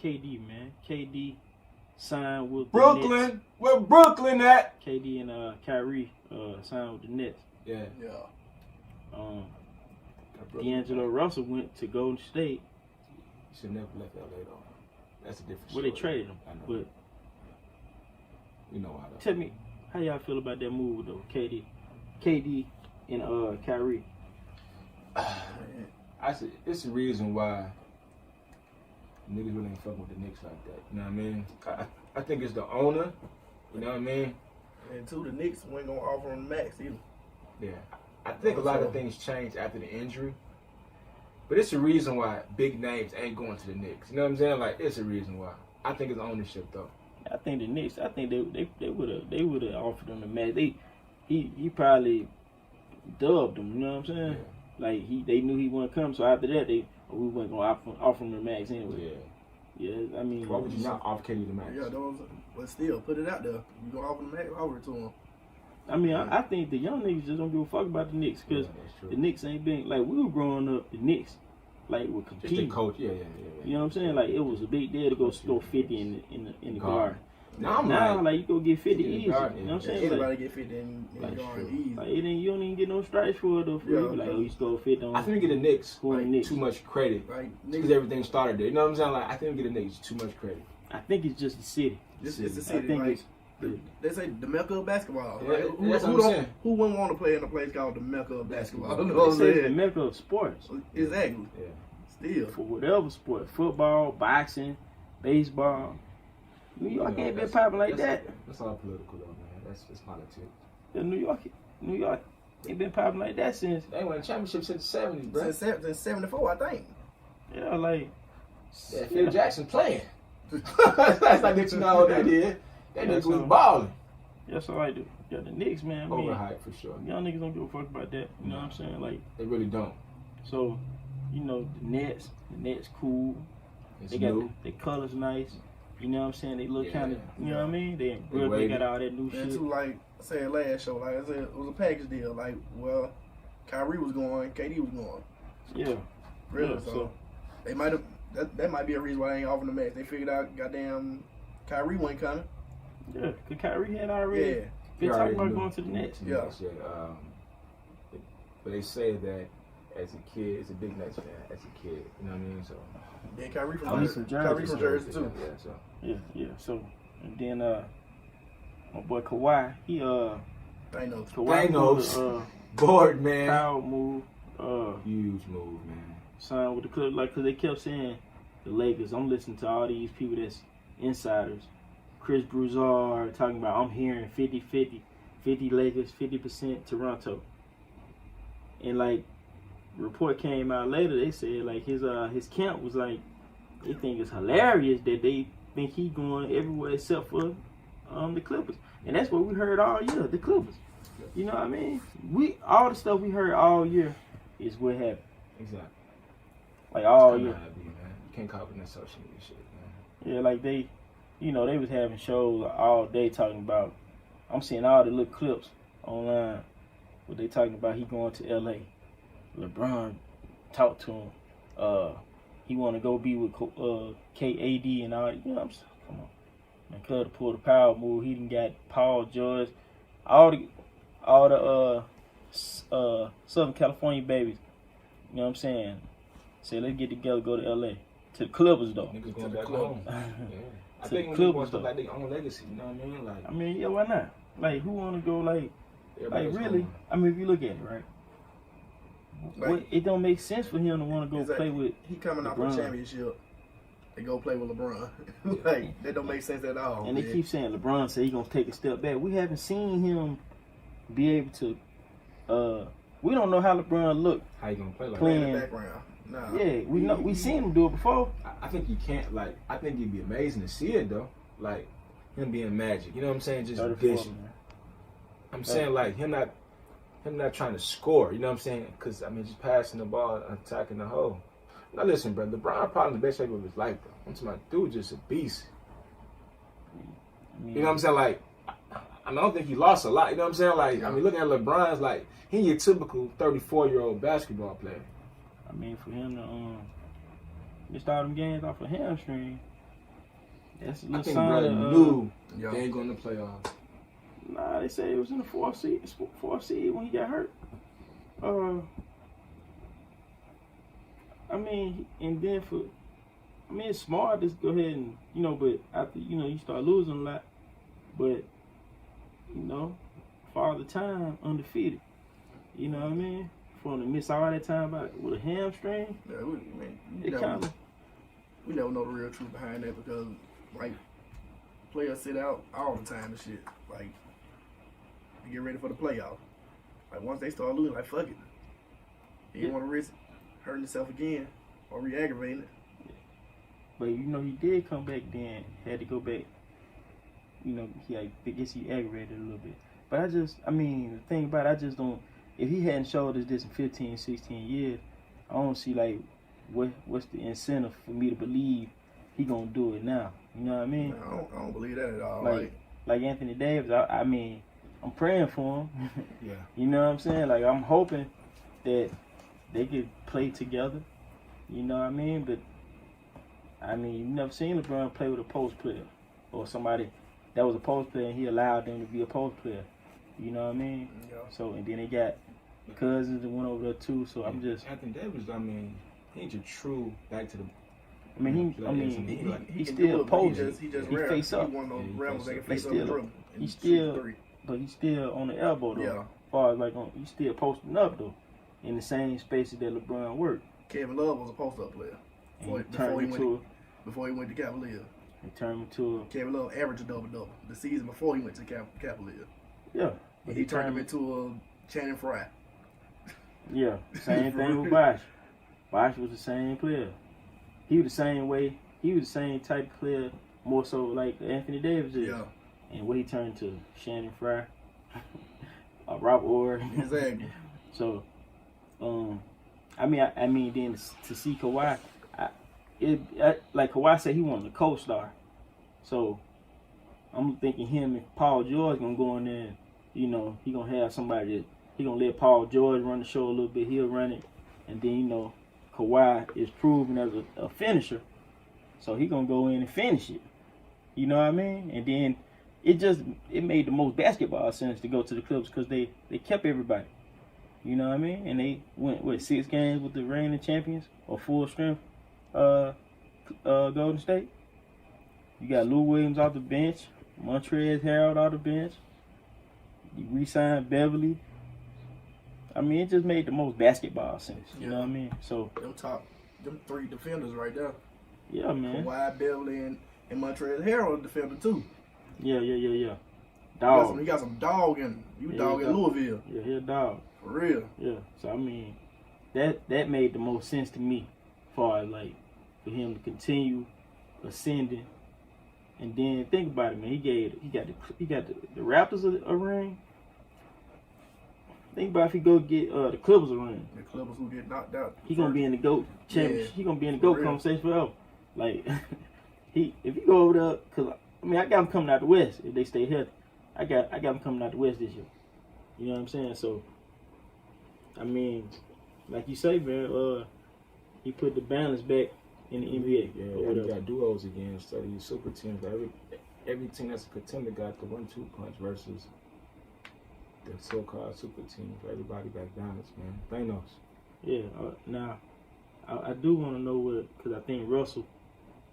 KD, man. KD signed with Brooklyn. the Nets. Where Brooklyn at? KD and Kyrie signed with the Nets. Yeah. D'Angelo Russell went to Golden State. He should never left LA though. That's a different Well, story. they traded him. I know. But You know how. tell me, how y'all feel about that move though, KD and Kyrie? I said it's the reason why niggas really ain't fucking with the Knicks like that. You know what I mean? I think it's the owner. You know what I mean? And two, the Knicks weren't gonna offer him the max either. Yeah. I think a lot of things changed after the injury. But it's the reason why big names ain't going to the Knicks. You know what I'm saying? Like, it's a reason why. I think it's ownership though. I think the Knicks. I think they would have offered him the max. He probably dubbed him. You know what I'm saying? Yeah. Like they knew he wouldn't come. So after that, we weren't gonna offer him the max anyway. Yeah. Yeah. I mean, Why would you not offer KD the max? Yeah, but still, put it out there. You gonna offer the max, offer it to him. I mean, I think the young niggas just don't give a fuck about the Knicks because the Knicks ain't been like we were growing up. The Knicks like were competing. Coach, yeah. You know what I'm saying? Like it was a big deal to go score 50 in the guard. Now like you go get 50 easy. You know what I'm saying? Anybody Like, get 50 in the guard easy. like you don't even get no strikes for it though. For you. Like you score 50 on. I think we get the Knicks Knicks. too much credit Like because everything started there. You know what I'm saying? Like I think we get the Knicks too much credit. I think it's just the city. It's the I city. think Like, it's they say the Mecca of basketball. Yeah, Like, that's what I'm saying. who wouldn't want to play in a place called the Mecca of basketball? You know they what I'm say it's the saying? mecca of sports. Exactly. Yeah. Still. For whatever sport, football, boxing, baseball. New York ain't been popping like that. That's all political though, man. That's politics. Yeah, New York ain't been popping like that since. They won championships since the 70s, bro. Since 74, I think. Yeah, like. Yeah, Phil Jackson playing. That's like that, you know what that is. That nigga was balling. That's all I do. Yeah, the Knicks, man. Overhyped for sure. Young niggas don't give a fuck about that. You know what I'm saying? Like, they really don't. So, the Nets cool. They got their colors nice. You know what I'm saying? They look kind of, you know what I mean? They got all that new shit. And too, like I said last show, like I said, it was a package deal. Like, well, Kyrie was going, KD was going. Yeah. Really? Yeah, so they might have. That might be a reason why they ain't offering the max. They figured out, goddamn, Kyrie wasn't coming. Yeah, because Kyrie had already been talking about going to the Nets. Yeah. But they say that as a kid, it's a big Nets fan. As a kid, you know what I mean? So. Yeah, Kyrie from Jersey too. Yeah. So and then my boy Kawhi, Thanos. Bored, man. Power move. Huge move, man. Signed with the club, like, because they kept saying the Lakers. I'm listening to all these people that's insiders. Chris Broussard talking about, I'm hearing 50-50, 50 Lakers, 50% Toronto. And, like, report came out later, they said, like, his camp was like, they think it's hilarious that they think he going everywhere except for the Clippers. And that's what we heard all year, the Clippers. You know what I mean? All the stuff we heard all year is what happened. Exactly. Like all year. Man. You can't copy that social media shit, man. Yeah, like they was having shows all day talking about. I'm seeing all the little clips online where they talking about he going to LA. LeBron talked to him. He want to go be with KD and all. You know what I'm saying? Come on, man. Cuz to pull the power move. He done got Paul George, all the Southern California babies. You know what I'm saying? Say, let's get together, go to LA. To the Clippers, though. Niggas going back home. Yeah. I think the Clippers though. like their own legacy, you know what I mean? Like, I mean, yeah, why not? Like, who want to go, like really? Home. I mean, if you look at it, right? Like, it don't make sense for him to want to go play with He coming off LeBron. a championship. They go play with LeBron. Like, that don't make sense at all. And they keep saying LeBron said he going to take a step back. We haven't seen him be able to, we don't know how LeBron looked. How you going to play like playing in the background. Nah. Yeah, we seen him do it before. I think he can't, like, I think it'd be amazing to see it, though. Like, him being magic. You know what I'm saying? Just dishing. I'm saying, like, him not trying to score. You know what I'm saying? Because, I mean, just passing the ball, attacking the hole. Now, listen, bro. LeBron probably in the best shape of his life, bro. I'm talking about, dude, just a beast. You know what I'm saying? Like, I don't think he lost a lot. You know what I'm saying? Like, I mean, looking at LeBron's, like, he your typical 34-year-old basketball player. I mean, for him to missed all them games off a hamstring, That's a I little think sign brother of, knew they ain't going to playoffs. Nah, they say it was in the fourth seed when he got hurt. I mean, and then it's smart to go ahead and, but after, you start losing a lot. But, Father Time, undefeated. You know what I mean? For him to miss all that time with a hamstring, Yeah, we never know the real truth behind that because, like, players sit out all the time and shit. Like, to get ready for the playoffs. Like, once they start losing, like, fuck it. You didn't want to risk hurting yourself again or re-aggravating it. But, he did come back then, had to go back. I guess he aggravated a little bit. But the thing about it, I just don't, if he hadn't showed us this in 15, 16 years, I don't see, like, what's the incentive for me to believe he gonna do it now. You know what I mean? No, I don't believe that at all. Like Anthony Davis, I'm praying for him. Yeah. You know what I'm saying? Like, I'm hoping that they could play together. You know what I mean? But, you never seen LeBron play with a post player or somebody that was a post player and he allowed them to be a post player. You know what I mean? Yeah. So, and then they got Cousins that went over there too. So I'm just. Anthony Davis, he ain't a true back to the. He's still a post. He just he face up. He one of those rebels that can face up still, the dribble. He's still on the elbow though. Yeah. As far as he's still posting up though, in the same spaces that LeBron worked. Kevin Love was a post-up player before he went to Cavaliers. He turned into Kevin Love averaged a double-double the season before he went to Cavaliers. Yeah. But he turned him into a Channing Frye. Yeah. Same thing with Bosh. Bosh was the same player. He was the same way. He was the same type of player, more so like Anthony Davis is. Yeah. And what he turned to Channing Frye, Rob Orr. Exactly. So, then to see Kawhi, like Kawhi said, he wanted a co-star. So, I'm thinking him and Paul George gonna go in there. And, he gonna have somebody that he gonna let Paul George run the show a little bit. He'll run it, and then Kawhi is proven as a finisher, so he gonna go in and finish it. You know what I mean? And then it made the most basketball sense to go to the Clippers because they kept everybody. You know what I mean? And they went 6 games with the reigning champions or full strength Golden State. You got Lou Williams off the bench, Montrezl Harrell off the bench. You re-signed Beverly. It just made the most basketball sense. You know what I mean? So them 3 defenders right there. Yeah, man. Kawhi, Beverly, and Montrezl Harrell defender too. Yeah. Dog. You got some dog in him. You dog in Louisville. Yeah, he a dog. For real. Yeah. So that made the most sense to me, as far as for him to continue ascending. And then think about it, man. He got the Raptors a ring. Think about if he go get the Clippers a ring. The Clippers who get knocked out. He gonna be in the GOAT championship. Yeah, he gonna be in the GOAT conversation forever. If he go over there, cause I got him coming out the West if they stay healthy. I got him coming out the West this year. You know what I'm saying? So, like you say, man, he put the balance back in the NBA. Yeah, you got duos again instead of these super teams. Every team that's a contender got the 1-2 punch versus the so-called super teams. Everybody back balance, man. Thanos. Yeah. Now, I do want to know because I think Russell,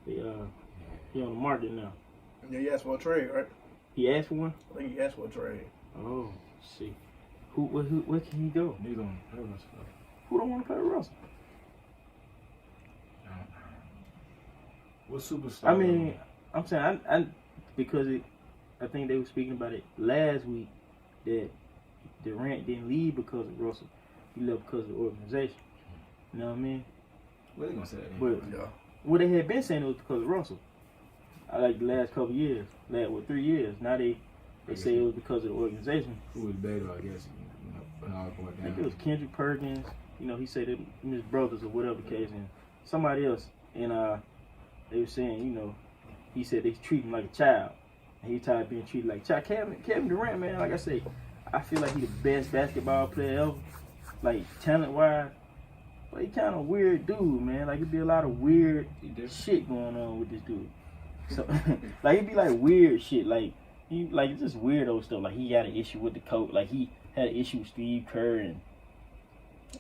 he on the market now. Yeah, he asked for a trade, right? He asked for one? I think he asked for a trade. Oh, see. Where can he go? He don't play Russell. Who don't want to play with Russell? What superstar? I'm saying because I think they were speaking about it last week that Durant didn't leave because of Russell. He left because of the organization. You know what I mean? What they gonna say that? But what they had been saying it was because of Russell. The last couple years, 3 years. Now they say it was because of the organization. Who was better, I guess. I think it was Kendrick Perkins. He said that his brothers or whatever the case, and somebody else. And they were saying, he said they treat him like a child. And he tired of being treated like a child. Kevin Durant, man, like I say, I feel like he's the best basketball player ever. Talent-wise. But he kind of weird dude, man. It'd be a lot of weird shit going on with this dude. So like it'd be like weird shit. Like he like just weirdo stuff. Like he had an issue with the coach. Like he had an issue with Steve Kerr and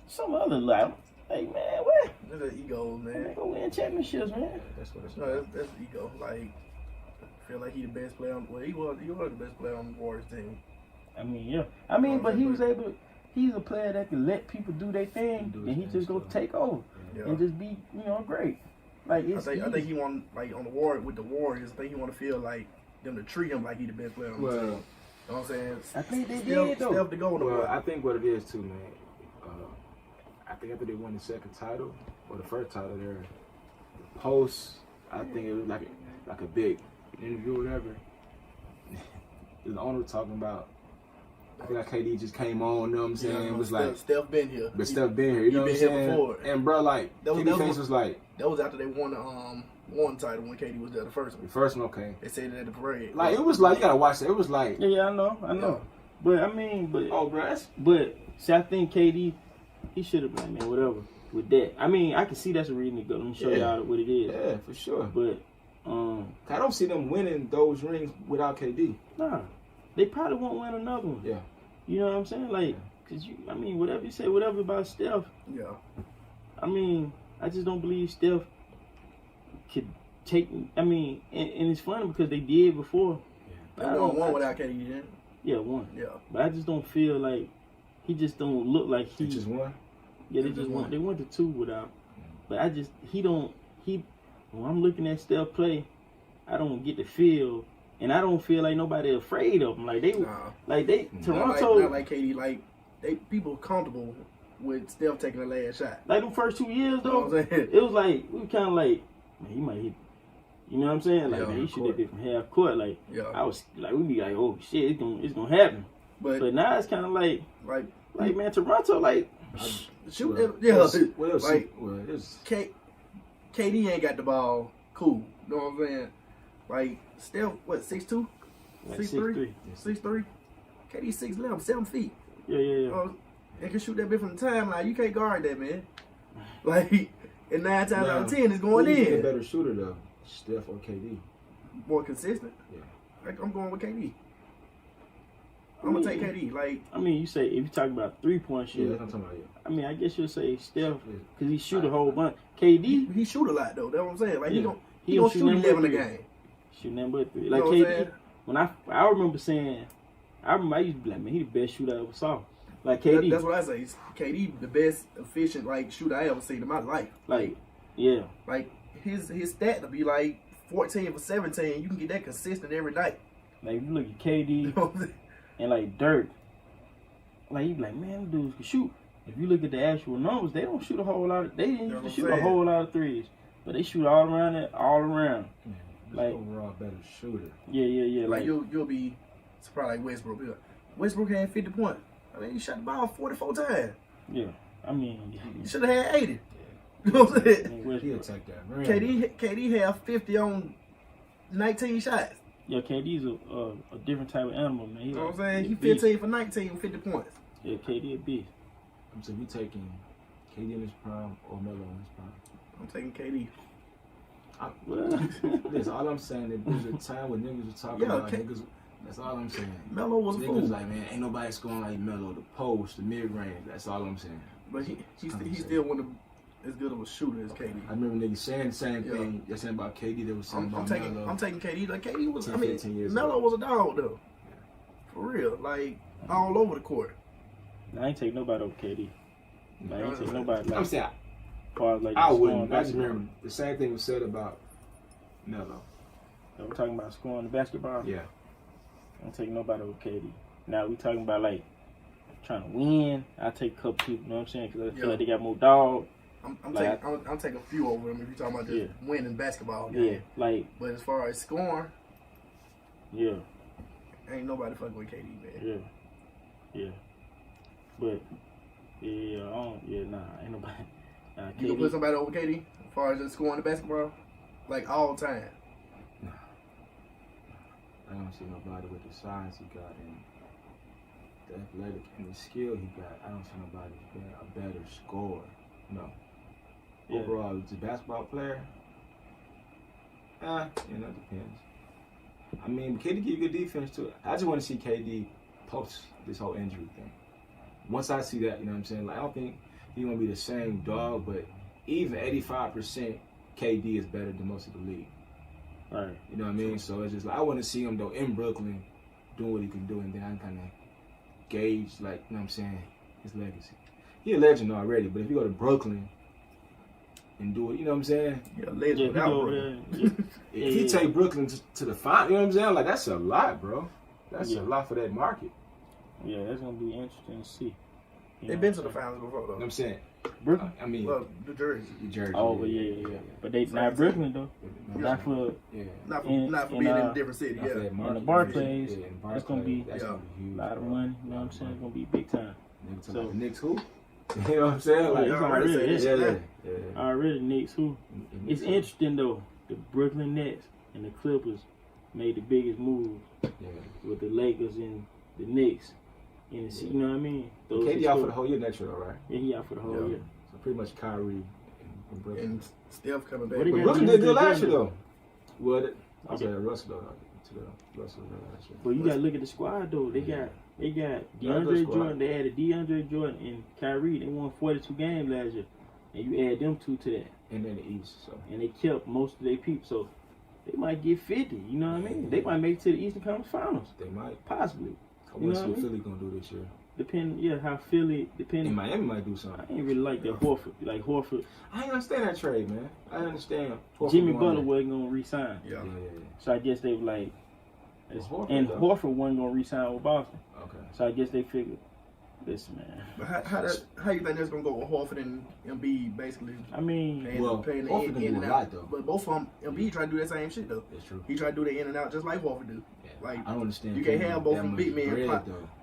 some other like man, what? That's an ego, man. Go win championships, man. That's what it's No, about. that's ego. Like, I feel like he the best player on. Well, he was the best player on the Warriors team. I mean, yeah. I mean, but he was able. He's a player that can let people do their thing, and he just go take over and just be, great. Like I think he want like on the Warriors with the Warriors. I think he want to feel like them to treat him like he the best player on the team. You know what I'm saying? I think they did though. Steph the golden boy. I think what it is too, man. I think after they won the second title or the first title, there post. I think it was like a big interview or whatever. The owner was talking about. I feel like KD just came on, you know what I'm saying? It was like Steph been here. But Steph been here, you know what I'm saying? Before. And bro, like KD face was like that was after they won the one title when KD was there, the first one. The first one, okay. They said it at the parade. Like it was like you gotta watch it. It was like yeah, I know. Yeah. But I mean, bro, see, I think KD, he should have been, man, whatever with that. I mean, I can see that's a reason to go and show y'all what it is. Yeah, for sure. But I don't see them winning those rings without KD. Nah, they probably won't win another one. Yeah. You know what I'm saying? Like, cause I mean, whatever you say, whatever about Steph. Yeah. I mean, I just don't believe Steph could take. I mean, and it's funny because they did before. They won one without KD, didn't? Yeah, one. Yeah. But I just don't feel like he just don't look like he. They just won. Yeah, they just won. They went to two without. But when I'm looking at Steph play, I don't get the feel. And I don't feel like nobody afraid of them. Toronto. Not like KD. Like people comfortable with Steph taking the last shot. Like them first 2 years though, You know what I'm saying? it was like we were kind of like, man, he might hit. You know what I'm saying? Like, man, he should have been from half court. Like, I was like, we'd be like, oh shit, it's gonna happen. But now it's kind of like man, Toronto like. KD ain't got the ball. Cool. You know what I'm saying? Like Steph, what 6'2", 6'3", 6'3". KD 6'11", 7 feet. Yeah. And can shoot that bit from the timeline. You can't guard that, man. Like, and 9 times out of 10, it's going in. Who's a better shooter though, Steph or KD? More consistent. Yeah. Like, I'm going with KD. I'm gonna take KD. Like, I mean, you say if you talk about 3-point shooter. Yeah, that's what I'm talking about. I mean, I guess you'll say Steph because he shoot a whole bunch. KD, he shoot a lot though. That's what I'm saying. Like, he don't shoot 11 a game. Shooting nothing but 3. Like KD, when I remember saying, I used to be like, man, he the best shooter I ever saw. Like KD. That's what I say. KD the best efficient shooter I ever seen in my life. Like, yeah. Like his stat to be like 14 for 17. You can get that consistent every night. Like if you look at KD and like Dirk, like you be like, man, them dudes can shoot. If you look at the actual numbers, they don't shoot a whole lot. They didn't used to shoot a whole lot of threes, but they shoot all around it, all around. Like overall better shooter. Yeah. Like you'll be surprised like Westbrook. Westbrook had 50 points. I mean, he shot the ball 44 times. Yeah, I mean, he should have had 80. You know what I'm saying? He'll take that. KD had 50 on 19 shots. Yeah, KD's a different type of animal, man. You know what I'm saying? He 15 for 19 with 50 points. Yeah, KD a beast. So you taking KD in his prime or Melo in his prime? I'm taking KD. Listen, all I'm saying is there's a time when niggas were talking about niggas. That's all I'm saying. Melo was a fool. Niggas like, man, ain't nobody scoring like Melo. The post, the mid range. That's all I'm saying. But he still wasn't as good of a shooter as KD. I remember niggas saying the same thing. They're saying about KD. They were saying about Melo. I'm taking KD. Like KD was. 10, I mean, Melo was a dog though. For real, like all over the court. I ain't take nobody over KD. I ain't take nobody. I'm saying. Like I wouldn't. I just remember the same thing was said about Melo. So we're talking about scoring the basketball. Yeah. I don't take nobody over KD. Now we talking about like trying to win. I take a couple people. You know what I'm saying? Because I feel like they got more dog. I'm taking a few over them if you're talking about just winning basketball game. Yeah, like. But as far as scoring, yeah, ain't nobody fucking with KD, man. Yeah. But ain't nobody. You can put somebody over KD as far as just scoring the basketball, like all time. Nah. I don't see nobody with the size he got and the athletic and the skill he got. I don't see nobody a better scorer. No. Yeah. Overall, as a basketball player, That depends. I mean, KD give you good defense too. I just want to see KD post this whole injury thing. Once I see that, you know what I'm saying? Like, I don't think he's gonna be the same dog, but even 85% KD is better than most of the league. All right. You know what I mean? So it's just like I want to see him though in Brooklyn doing what he can do, and then I kind of gauge, like, you know what I'm saying, his legacy. He a legend already, but if you go to Brooklyn and do it, you know what I'm saying? Yeah, legend without Brooklyn. If he take Brooklyn to the final, you know what I'm saying? Like, that's a lot, bro. That's a lot for that market. Yeah, that's gonna be interesting to see. They've been to the finals before, though. You know what I'm saying? Brooklyn. I mean, well, New Jersey. Oh, but yeah. But they not Brooklyn though. Not for not for being in a different city. Yeah. And the Barclays, it's gonna be a lot of money. You know what I'm saying? It's gonna be big time. So the Knicks who? You know what I'm saying? Like, it's already yeah. Already Knicks who? It's interesting though. The Brooklyn Nets and the Clippers made the biggest moves with the Lakers and the Knicks. And you know what I mean? KD out for the whole year next year, all right? Yeah, he out for the whole year. So pretty much Kyrie and Brooklyn. And Steph coming back. But Brooklyn did good last year, though. Well, I was at Russell, though. To the Russell last year. But you got to look at the squad, though. They got DeAndre Jordan. They added DeAndre Jordan and Kyrie. They won 42 games last year. And you add them two to that. And then the East. So. And they kept most of their people. So they might get 50. You know what I mean? They might make it to the Eastern Conference Finals. They might. Possibly. I want to see what Philly going to do this year. How Philly, And Miami might do something. I ain't really like that Horford. Like Horford. I ain't understand that trade, man. I understand. Horford Jimmy Butler wasn't going to re-sign. Yeah. So I guess they were like, Horford wasn't going to re-sign with Boston. Okay. So I guess they figured, listen, man. But how you think that's going to go with Horford and Embiid, basically? I mean, playing the Horford in and do a out. lot, though. But both of them, Embiid try to do that same shit, though. That's true. He try to do the in and out just like Horford do. Yeah. Like, I don't understand. You can't have both of them big men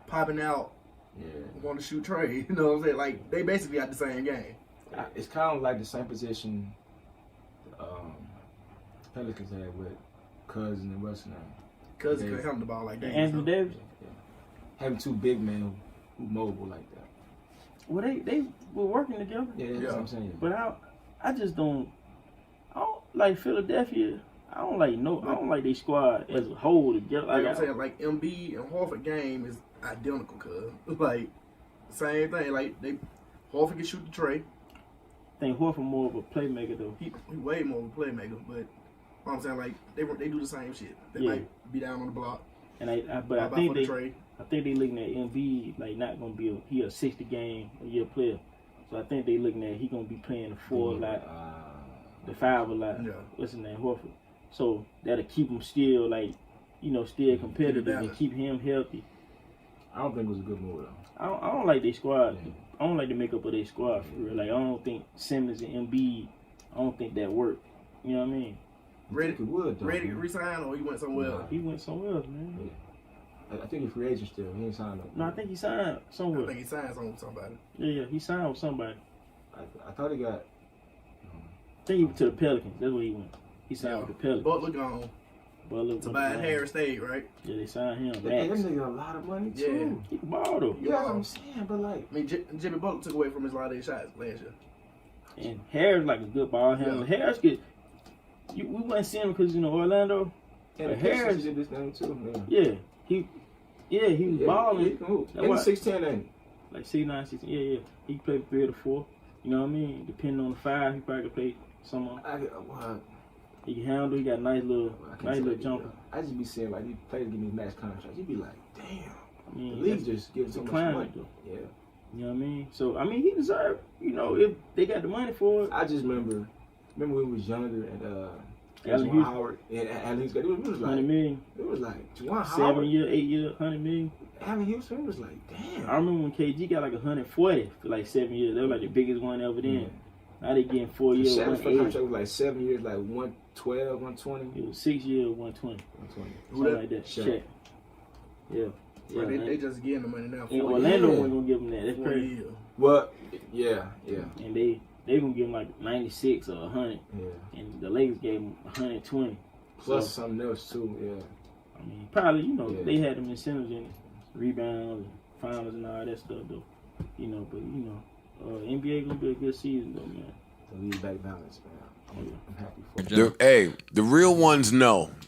popping out. Yeah. Want to shoot trade, you know what I'm saying? Like, they basically got the same game. It's kind of like the same position Pelicans had with Cousins and Russell now. Cousins could handle the ball like that. Anthony Davis? Yeah. Having two big men who mobile like that. Well, they were working together. Yeah, that's what I'm saying. But I just don't like Philadelphia. I don't like their squad as a whole together. Like I'm saying, like Embiid and Horford game is identical, cuz like same thing. Like Horford can shoot the tray. I think Horford more of a playmaker though. He way more of a playmaker, but I'm saying like they do the same shit. They might be down on the block. And I think they looking at Embiid like not gonna be he a 60 game a year player. So I think they looking at he gonna be playing the 4 a lot, the 5 a lot. Yeah. What's his name, Horford? So that'll keep him still still competitive and keep him healthy. I don't think it was a good move though. I don't like their squad. I don't like the makeup of their squad for real. Like I don't think Simmons and Embiid. I don't think that worked. You know what I mean? Ready to resign or he went somewhere else? He went somewhere else, man. Yeah. I think he's free agent still. He ain't signed up. No, I think he signed somewhere. I think he signed with somebody. Yeah, he signed with somebody. I thought he got. I think he went to the Pelicans. That's where he went. He signed with the Pelicans. Butler gone. Tobias Harris stayed, right? Yeah, they signed him. They gave him a lot of money too. He can ball though. Yeah, that's what I'm saying. But like, I mean, Jimmy Butler took away from his lot of his shots last year. And Harris like a good ball handler. Yeah. Harris we wouldn't see him because Orlando. And but Harris did this thing too. He was balling. He can move. And 6'10" ain't like 6'9", 6'10". Yeah. He can play 3 or 4. You know what I mean? Depending on the 5, he probably could play some. He can handle. He got nice little jumper. I just be saying like these players give me max contracts. You be like, damn. I mean, the league just gives so much money. Yeah. You know what I mean? So I mean, he deserved. If they got the money for it. I just remember when we was younger and Juwan Howard and Allen Houston. It was like 100 million. It was like Juwan Howard. 7 year, 8 year, 100 million. Allen Houston was like, damn. I remember when KG got like 140 for like 7 years. That was like the biggest one ever then. Yeah. Now they getting 4 years. The contract was like 7 years, like 112, 120. It was 6 years, 120. Something like that. Shaq. Yeah. Yeah, they just getting the money now. And Orlando wasn't gonna give them that. That's crazy. Well, yeah. And they gonna give him like 96 or 100. Yeah. And the Lakers gave him 120. Plus something else too. Yeah. I mean, probably they had them incentives in rebounds, and finals, and all that stuff though. But NBA gonna be a good season though, man. The league back balance, man. I'm happy for him. The real ones know.